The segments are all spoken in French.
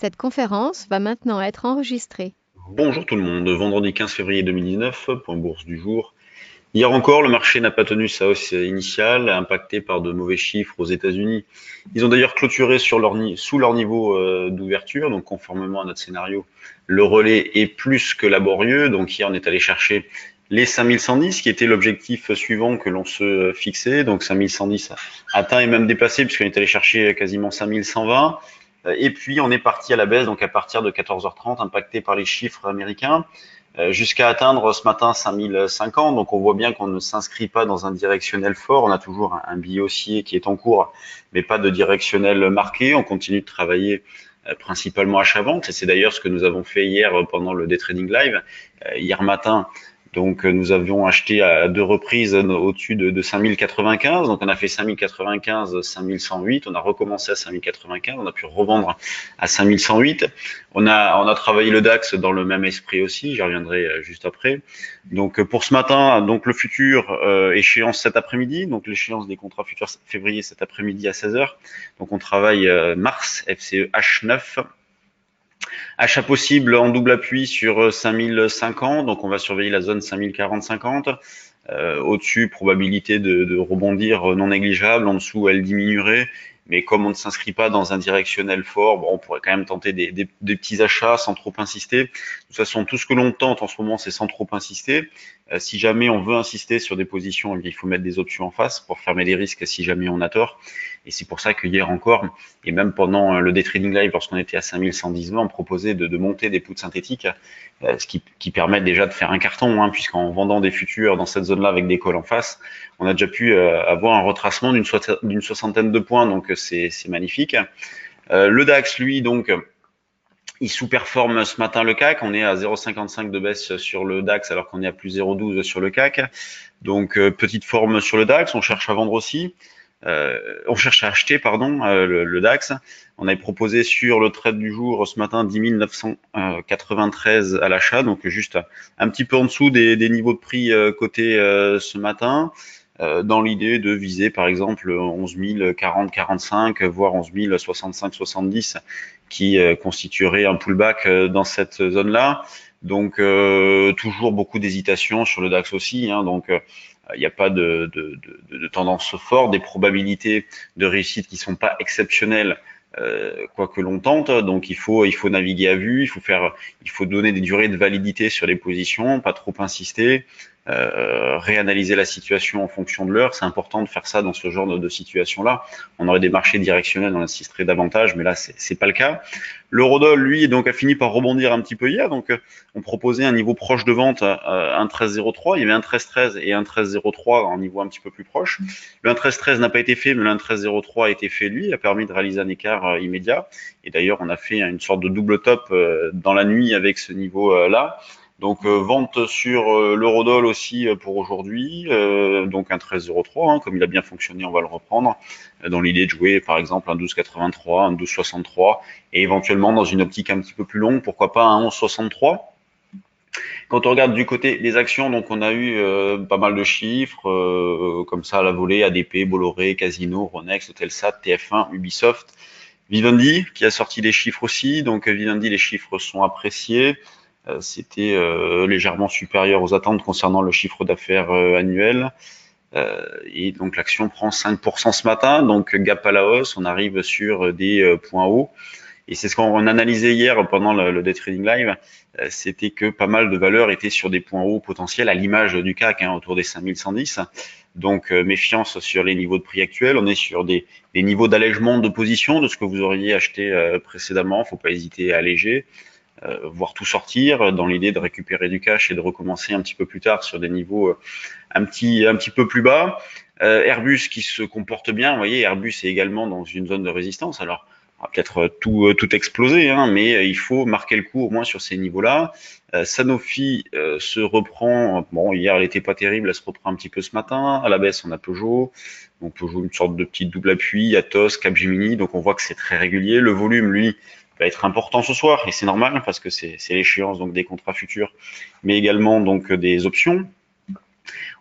Cette conférence va maintenant être enregistrée. Bonjour tout le monde, vendredi 15 février 2019, point bourse du jour. Hier encore, le marché n'a pas tenu sa hausse initiale, impacté par de mauvais chiffres aux États-Unis. Ils ont d'ailleurs clôturé sous leur niveau d'ouverture, donc conformément à notre scénario, le relais est plus que laborieux. Donc hier, on est allé chercher les 5110, qui était l'objectif suivant que l'on se fixait. Donc 5110 atteint et même dépassé, puisqu'on est allé chercher quasiment 5120. Et puis on est parti à la baisse, donc à partir de 14h30, impacté par les chiffres américains, jusqu'à atteindre ce matin 5050. Donc on voit bien qu'on ne s'inscrit pas dans un directionnel fort. On a toujours un billet haussier qui est en cours, mais pas de directionnel marqué. On continue de travailler principalement achat-vente. Et c'est d'ailleurs ce que nous avons fait hier pendant le Day Trading Live. Hier matin, donc nous avions acheté à deux reprises au-dessus de 5095. Donc on a fait 5095, 5108. On a recommencé à 5095. On a pu revendre à 5108. On a travaillé le DAX dans le même esprit aussi. J'y reviendrai juste après. Donc pour ce matin, donc le futur échéance cet après-midi. Donc l'échéance des contrats futurs février cet après-midi à 16h. Donc on travaille mars FCE H9. Achat possible en double appui sur 5050, donc on va surveiller la zone 5040-50. Au-dessus, probabilité de rebondir non négligeable. En dessous, elle diminuerait. Mais comme on ne s'inscrit pas dans un directionnel fort, bon, on pourrait quand même tenter des petits achats sans trop insister. De toute façon, tout ce que l'on tente en ce moment, c'est sans trop insister. Si jamais on veut insister sur des positions, eh bien, il faut mettre des options en face pour fermer les risques si jamais on a tort. Et c'est pour ça que hier encore, et même pendant le Day Trading Live, lorsqu'on était à 5110, on proposait de monter des puts synthétiques, ce qui permet déjà de faire un carton, puisqu'en vendant des futurs dans cette zone-là avec des calls en face, on a déjà pu avoir un retracement d'une soixantaine de points, donc c'est magnifique. Le DAX, lui, donc, il sous-performe ce matin le CAC. On est à 0,55 de baisse sur le DAX alors qu'on est à plus 0,12 sur le CAC. Donc petite forme sur le DAX. On cherche à vendre aussi. On cherche à acheter, pardon, le DAX. On avait proposé sur le trade du jour ce matin 10 993 à l'achat, donc juste un petit peu en dessous des niveaux de prix cotés ce matin, dans l'idée de viser par exemple 11 040, 45, voire 11 065, 70, qui constituerait un pullback dans cette zone-là. Donc toujours beaucoup d'hésitation sur le DAX aussi, donc il n'y a pas de tendance forte, des probabilités de réussite qui sont pas exceptionnelles, quoi que l'on tente. Donc il faut naviguer à vue, il faut donner des durées de validité sur les positions, pas trop insister, réanalyser la situation en fonction de l'heure. C'est important de faire ça dans ce genre de situation-là. On aurait des marchés directionnels, on insisterait davantage, mais là c'est pas le cas. L'eurodoll, lui, donc a fini par rebondir un petit peu hier. Donc on proposait un niveau proche de vente à 1,1303. Il y avait un 13,13 et un 13,03 en niveau un petit peu plus proche. Le 1,1313 n'a pas été fait, mais le 1,1303 a été fait, lui. Il a permis de réaliser un écart immédiat. Et d'ailleurs, on a fait une sorte de double top dans la nuit avec ce niveau-là. Donc vente sur l'eurodoll aussi pour aujourd'hui, donc un 13,03, comme il a bien fonctionné, on va le reprendre, dans l'idée de jouer par exemple un 12,83, un 12,63, et éventuellement dans une optique un petit peu plus longue, pourquoi pas un 11,63. Quand on regarde du côté des actions, donc on a eu pas mal de chiffres, comme ça à la volée, ADP, Bolloré, Casino, Ronex, Eutelsat, TF1, Ubisoft, Vivendi qui a sorti des chiffres aussi. Donc Vivendi, les chiffres sont appréciés. C'était légèrement supérieur aux attentes concernant le chiffre d'affaires annuel. Et donc l'action prend 5% ce matin, donc gap à la hausse, on arrive sur des points hauts. Et c'est ce qu'on analysait hier pendant le Day Trading Live, c'était que pas mal de valeurs étaient sur des points hauts potentiels, à l'image du CAC, autour des 5110. Donc méfiance sur les niveaux de prix actuels. On est sur des niveaux d'allègement de position de ce que vous auriez acheté précédemment. Faut pas hésiter à alléger, voir tout sortir dans l'idée de récupérer du cash et de recommencer un petit peu plus tard sur des niveaux un petit peu plus bas. Airbus qui se comporte bien, vous voyez, Airbus est également dans une zone de résistance. Alors, on va peut-être tout exploser, mais il faut marquer le coup au moins sur ces niveaux-là. Sanofi se reprend. Bon, hier elle était pas terrible, elle se reprend un petit peu ce matin. À la baisse, on a Peugeot. Donc Peugeot, une sorte de petite double appui, Atos, Capgemini. Donc on voit que c'est très régulier. Le volume, lui, va être important ce soir et c'est normal parce que c'est l'échéance donc des contrats futurs, mais également donc des options.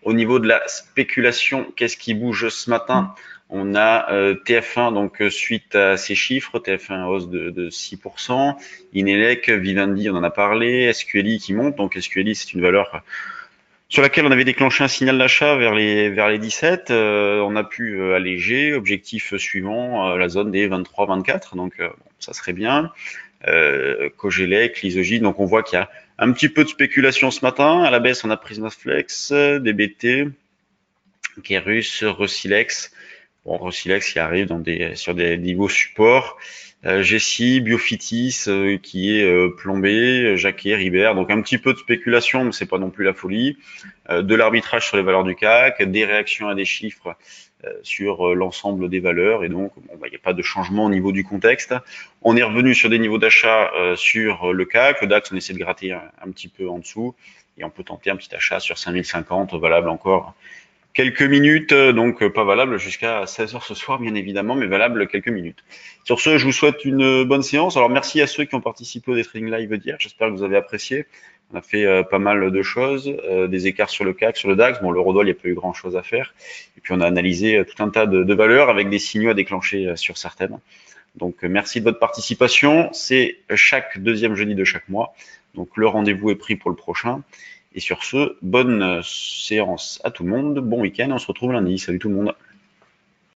Au niveau de la spéculation, qu'est-ce qui bouge ce matin? On a TF1, donc suite à ces chiffres, TF1 hausse de 6%, Inelec, Vivendi, on en a parlé, SQLI qui monte, donc SQLI c'est une valeur sur laquelle on avait déclenché un signal d'achat vers les 17. On a pu alléger, objectif suivant, la zone des 23-24, donc bon, ça serait bien. Cogelec, Lysogy, donc on voit qu'il y a un petit peu de spéculation ce matin. À la baisse, on a Prismaflex, DBT, Kerus, Rosilex. Bon, Rosilex qui arrive sur des niveaux supports. Jessie, Biofitis qui est plombé, Jacquet, Ribert, donc un petit peu de spéculation, mais c'est pas non plus la folie. De l'arbitrage sur les valeurs du CAC, des réactions à des chiffres sur l'ensemble des valeurs, et donc bon, il n'y a pas de changement au niveau du contexte. On est revenu sur des niveaux d'achat sur le CAC, le DAX on essaie de gratter un petit peu en dessous, et on peut tenter un petit achat sur 5050, valable encore quelques minutes, donc pas valable jusqu'à 16h ce soir, bien évidemment, mais valable quelques minutes. Sur ce, je vous souhaite une bonne séance. Alors, merci à ceux qui ont participé au Day Trading Live d'hier. J'espère que vous avez apprécié. On a fait pas mal de choses, des écarts sur le CAC, sur le DAX. Bon, l'Eurodoll, il n'y a pas eu grand-chose à faire. Et puis, on a analysé tout un tas de valeurs avec des signaux à déclencher sur certaines. Donc, merci de votre participation. C'est chaque deuxième jeudi de chaque mois. Donc, le rendez-vous est pris pour le prochain. Et sur ce, bonne séance à tout le monde, bon week-end, on se retrouve lundi. Salut tout le monde.